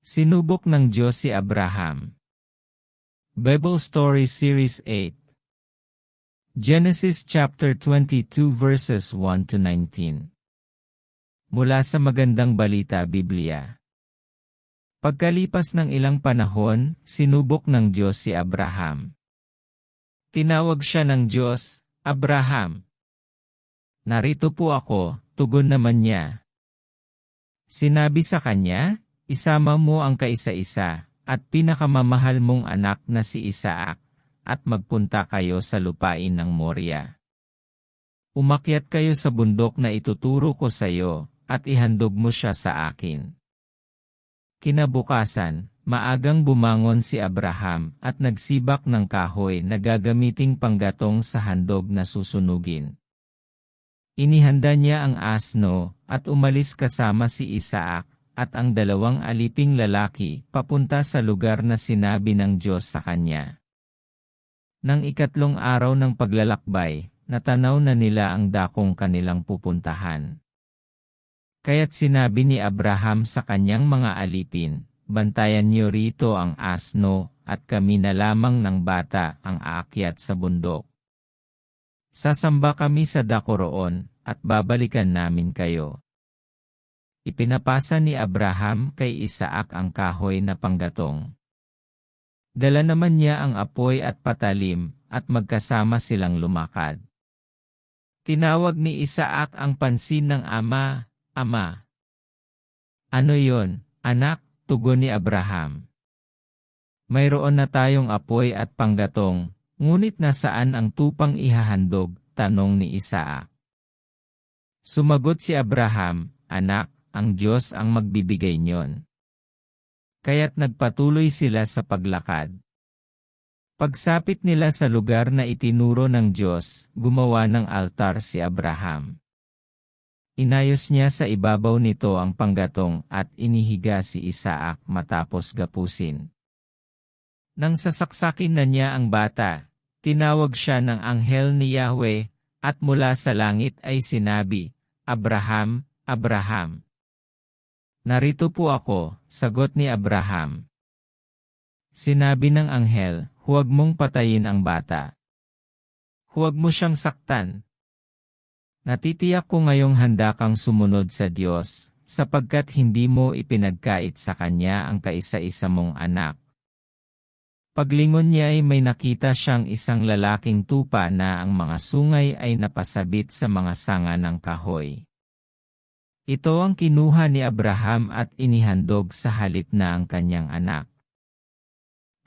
Sinubok ng Diyos si Abraham. Bible Story Series 8. Genesis chapter 22 verses 1 to 19. Mula sa Magandang Balita Biblia. Pagkalipas ng ilang panahon, sinubok ng Diyos si Abraham. Tinawag siya ng Diyos, Abraham. Narito po ako, tugon naman niya. Sinabi sa kanya, isama mo ang kaisa-isa, at pinakamamahal mong anak na si Isaac, at magpunta kayo sa lupain ng Moria. Umakyat kayo sa bundok na ituturo ko sa iyo, at ihandog mo siya sa akin. Kinabukasan, maagang bumangon si Abraham at nagsibak ng kahoy na gagamiting panggatong sa handog na susunugin. Inihanda niya ang asno, at umalis kasama si Isaac, at ang dalawang aliping lalaki papunta sa lugar na sinabi ng Diyos sa kanya. Nang ikatlong araw ng paglalakbay, natanaw na nila ang dakong kanilang pupuntahan. Kaya't sinabi ni Abraham sa kanyang mga alipin, bantayan niyo rito ang asno, at kami na lamang ng bata ang aakyat sa bundok. Sasamba kami sa dako roon, at babalikan namin kayo. Ipinapasa ni Abraham kay Isaac ang kahoy na panggatong. Dala naman niya ang apoy at patalim, at magkasama silang lumakad. Tinawag ni Isaac ang pansin ng ama, Ama. Ano yon, anak? Tugon ni Abraham. Mayroon na tayong apoy at panggatong, ngunit nasaan ang tupang ihahandog? Tanong ni Isaac. Sumagot si Abraham, anak, ang Diyos ang magbibigay niyon. Kaya't nagpatuloy sila sa paglakad. Pagsapit nila sa lugar na itinuro ng Diyos, gumawa ng altar si Abraham. Inayos niya sa ibabaw nito ang panggatong at inihiga si Isaac matapos gapusin. Nang sasaksakin na niya ang bata, tinawag siya ng anghel ni Yahweh, at mula sa langit ay sinabi, Abraham, Abraham. Narito po ako, sagot ni Abraham. Sinabi ng anghel, huwag mong patayin ang bata. Huwag mo siyang saktan. Natitiyak ko ngayong handa kang sumunod sa Diyos, sapagkat hindi mo ipinagkait sa Kanya ang kaisa-isa mong anak. Paglingon niya ay may nakita siyang isang lalaking tupa na ang mga sungay ay napasabit sa mga sanga ng kahoy. Ito ang kinuha ni Abraham at inihandog sa halip na ang kanyang anak.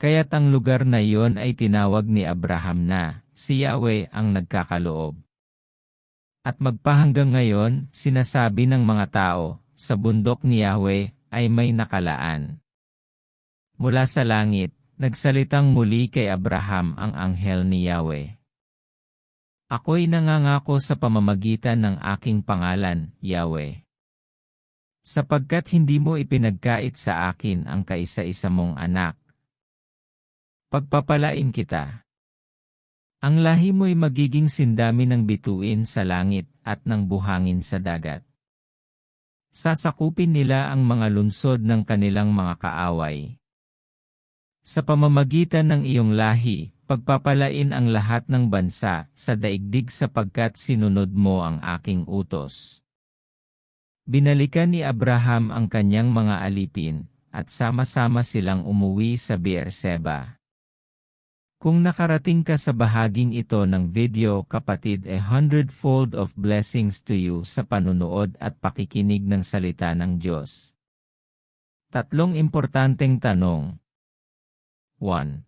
Kaya't ang lugar na iyon ay tinawag ni Abraham na, si Yahweh ang nagkakaloob. At magpahanggang ngayon, sinasabi ng mga tao, sa bundok ni Yahweh ay may nakalaan. Mula sa langit, nagsalitang muli kay Abraham ang anghel ni Yahweh. Ako'y nangangako sa pamamagitan ng aking pangalan, Yahweh. Sapagkat hindi mo ipinagkait sa akin ang kaisa-isa mong anak. Pagpapalain kita. Ang lahi mo'y magiging sindami ng bituin sa langit at ng buhangin sa dagat. Sasakupin nila ang mga lungsod ng kanilang mga kaaway. Sa pamamagitan ng iyong lahi, pagpapalain ang lahat ng bansa sa daigdig sapagkat sinunod mo ang aking utos. Binalikan ni Abraham ang kanyang mga alipin, at sama-sama silang umuwi sa Beerseba. Kung nakarating ka sa bahaging ito ng video kapatid, 100-fold of blessings to you sa panunood at pakikinig ng salita ng Diyos. Tatlong importanteng tanong. 1.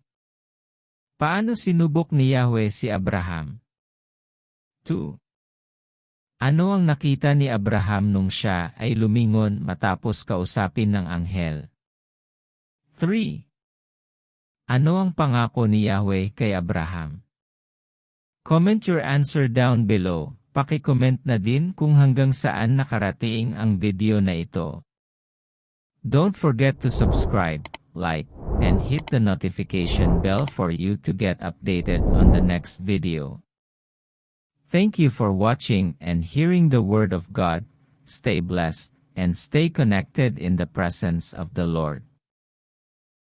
Paano sinubok ni Yahweh si Abraham? 2. Ano ang nakita ni Abraham nung siya ay lumingon matapos kausapin ng anghel? 3. Ano ang pangako ni Yahweh kay Abraham? Comment your answer down below. Paki-comment na din kung hanggang saan nakarating ang video na ito. Don't forget to subscribe, like, and hit the notification bell for you to get updated on the next video. Thank you for watching and hearing the Word of God. Stay blessed and stay connected in the presence of the Lord.